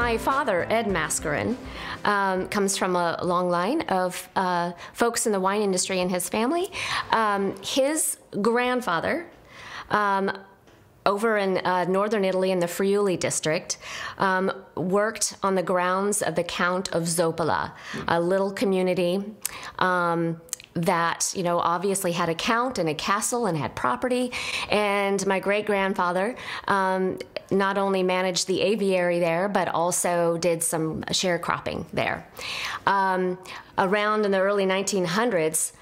My father, Ed Mascarin, comes from a long line of folks in the wine industry in his family. His grandfather, over in northern Italy in the Friuli district, worked on the grounds of the Count of Zoppola, a little community that, you know, obviously had a count and a castle and had property. And my great-grandfather not only managed the aviary there, but also did some sharecropping there. Around in the early 1900s,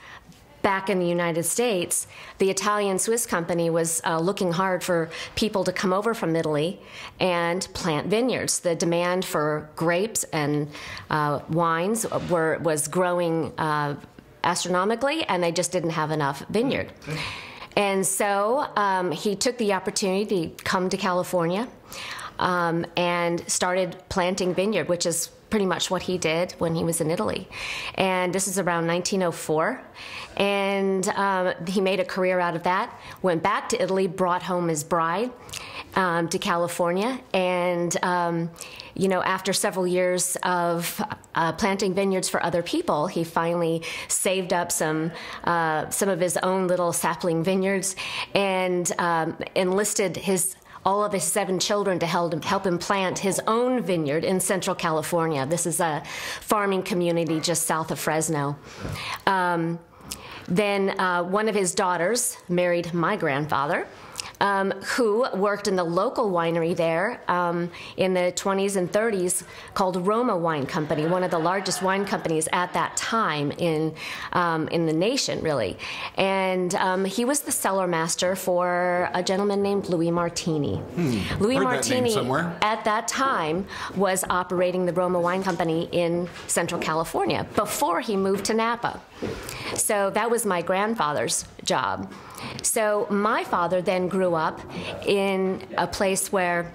back in the United States, the Italian-Swiss company was looking hard for people to come over from Italy and plant vineyards. The demand for grapes and wines was growing astronomically, and they just didn't have enough vineyard. And so he took the opportunity to come to California and started planting vineyard, which is pretty much what he did when he was in Italy. And this is around 1904. And he made a career out of that, went back to Italy, brought home his bride to California. And, you know, after several years of planting vineyards for other people, he finally saved up some of his own little sapling vineyards and enlisted all of his 7 children to help him plant his own vineyard in Central California. This is a farming community just south of Fresno. Then one of his daughters married my grandfather, who worked in the local winery there in the 20s and 30s called Roma Wine Company, one of the largest wine companies at that time in the nation, really. And he was the cellar master for a gentleman named Louis Martini. Louis Martini, at that time, was operating the Roma Wine Company in Central California before he moved to Napa. So that was my grandfather's job. So my father then grew up in a place where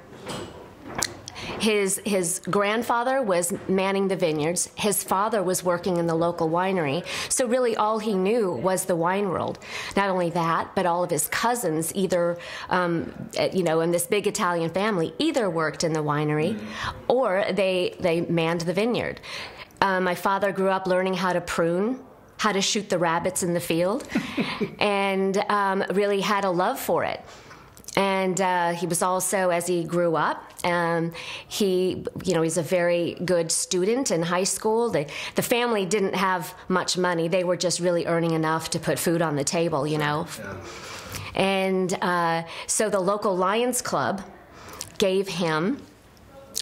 his grandfather was manning the vineyards. His father was working in the local winery. So really all he knew was the wine world. Not only that, but all of his cousins either, you know, in this big Italian family, either worked in the winery or they manned the vineyard. My father grew up learning how to prune, how to shoot the rabbits in the field, and really had a love for it. And he was also, as he grew up, he's a very good student in high school. The family didn't have much money. They were just really earning enough to put food on the table, you know. Yeah. And so the local Lions Club gave him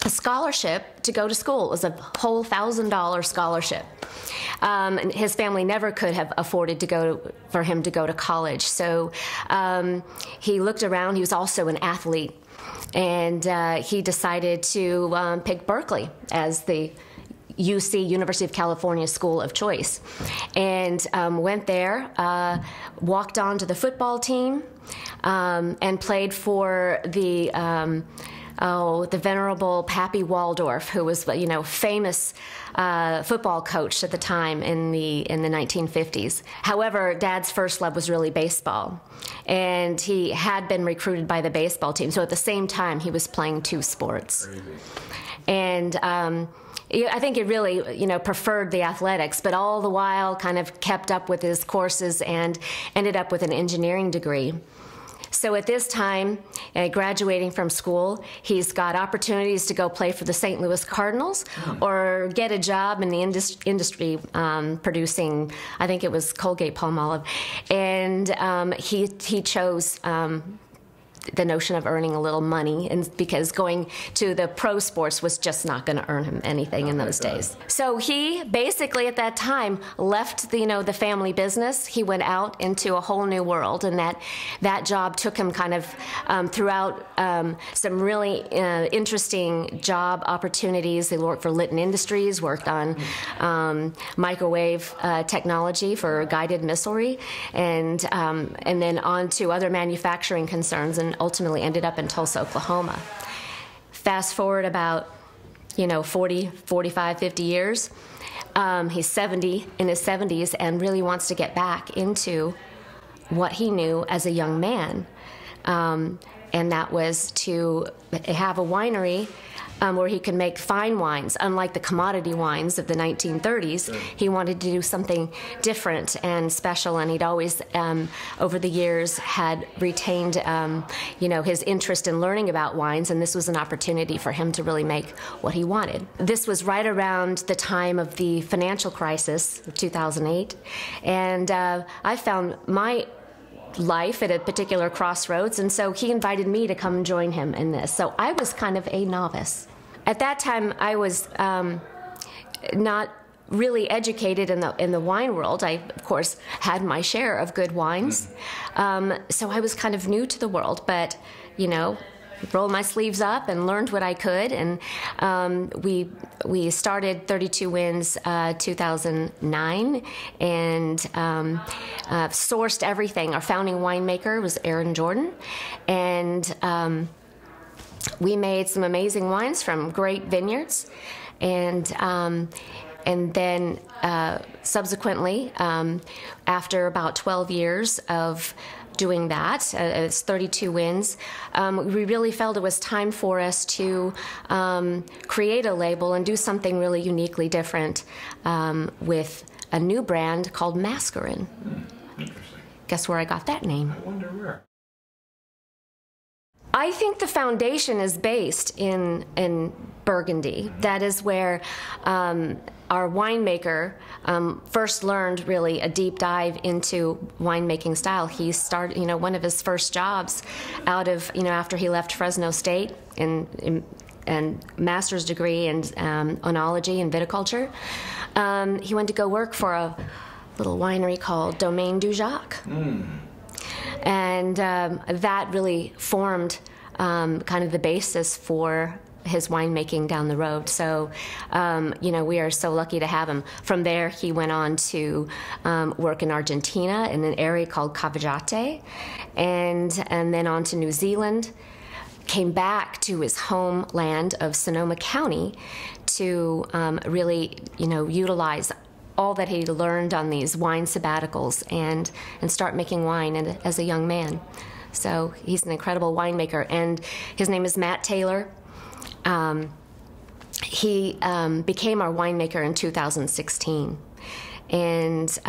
a scholarship to go to school. It was a whole $1,000 scholarship. And his family never could have afforded for him to go to college. So he looked around. He was also an athlete. And he decided to pick Berkeley as the UC, University of California School of Choice. And went there, walked on to the football team, and played for the venerable Pappy Waldorf, who was, you know, famous football coach at the time in the 1950s. However, Dad's first love was really baseball, and he had been recruited by the baseball team. So at the same time, he was playing 2 sports. Crazy. And I think he really, you know, preferred the athletics, but all the while kind of kept up with his courses and ended up with an engineering degree. So at this time, graduating from school, he's got opportunities to go play for the St. Louis Cardinals or get a job in the industry producing, I think it was Colgate-Palmolive. And he chose the notion of earning a little money, and because going to the pro sports was just not going to earn him anything in those days. So he basically at that time left the family business. He went out into a whole new world, and that job took him kind of throughout some really interesting job opportunities. He worked for Litton Industries, worked on microwave technology for guided missilery, and then on to other manufacturing concerns, and ultimately ended up in Tulsa, Oklahoma. Fast forward about 40, 45, 50 years. He's in his 70s, and really wants to get back into what he knew as a young man. and that was to have a winery where he could make fine wines. Unlike the commodity wines of the 1930s, he wanted to do something different and special, and he'd always, over the years, had retained, his interest in learning about wines, and this was an opportunity for him to really make what he wanted. This was right around the time of the financial crisis of 2008, and I found my life at a particular crossroads, and so he invited me to come join him in this. So I was kind of a novice. At that time, I was not really educated in the wine world. I, of course, had my share of good wines, so I was kind of new to the world, but, rolled my sleeves up and learned what I could, and we started 32 Wins 2009, and sourced everything. Our founding winemaker was Aaron Jordan, and we made some amazing wines from great vineyards, and then subsequently, after about 12 years of doing that, it's 32 Wins, we really felt it was time for us to create a label and do something really uniquely different with a new brand called Mascarin. Interesting. Guess where I got that name? I wonder where. I think the foundation is based in Burgundy. That is where our winemaker first learned really a deep dive into winemaking style. He started, one of his first jobs out of, after he left Fresno State and master's degree in oenology and viticulture. He went to go work for a little winery called Domaine du Jacques. And that really formed kind of the basis for his winemaking down the road. So, we are so lucky to have him. From there, he went on to work in Argentina in an area called Cavajate, and then on to New Zealand, came back to his homeland of Sonoma County to really, utilize all that he learned on these wine sabbaticals and start making wine as a young man. So he's an incredible winemaker, and his name is Matt Taylor. He became our winemaker in 2016, and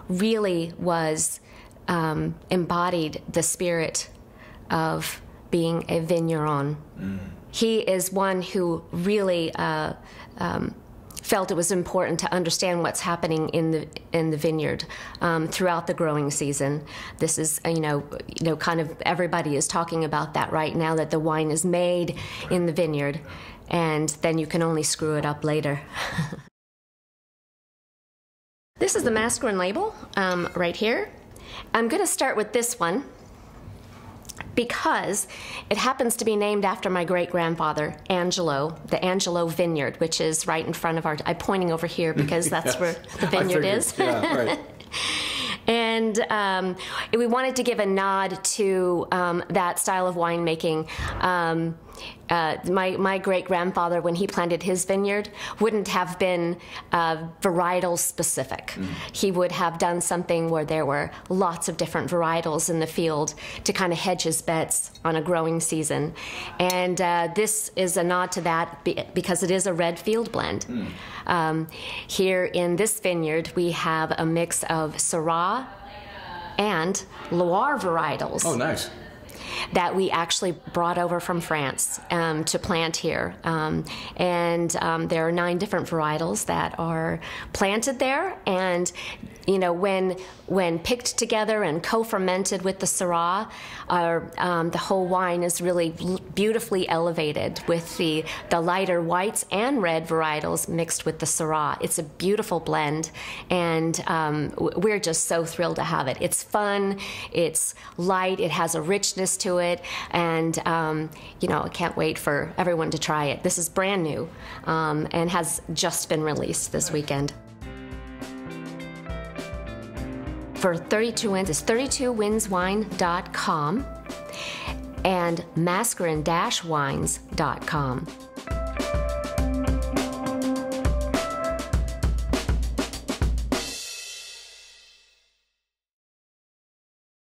really was embodied the spirit of being a vigneron. He is one who really felt it was important to understand what's happening in the vineyard throughout the growing season. This is, kind of everybody is talking about that right now, that the wine is made in the vineyard, and then you can only screw it up later. This is the Mascarin label right here. I'm going to start with this one, because it happens to be named after my great-grandfather, Angelo, the Angelo Vineyard, which is right in front of our... I'm pointing over here because that's yes. where the vineyard is. Yeah, right. And we wanted to give a nod to that style of winemaking. My great-grandfather, when he planted his vineyard, wouldn't have been varietal specific. He would have done something where there were lots of different varietals in the field to kind of hedge his bets on a growing season. And this is a nod to that because it is a red field blend. Here in this vineyard, we have a mix of Syrah and Loire varietals. Oh, nice. That we actually brought over from France to plant here. And there are 9 different varietals that are planted there. And, when picked together and co-fermented with the Syrah, the whole wine is really beautifully elevated with the lighter whites and red varietals mixed with the Syrah. It's a beautiful blend, and we're just so thrilled to have it. It's fun, it's light, it has a richness to it, and I can't wait for everyone to try it. This is brand new and has just been released this weekend. For 32 Wins, it's 32winswine.com and mascarin-wines.com.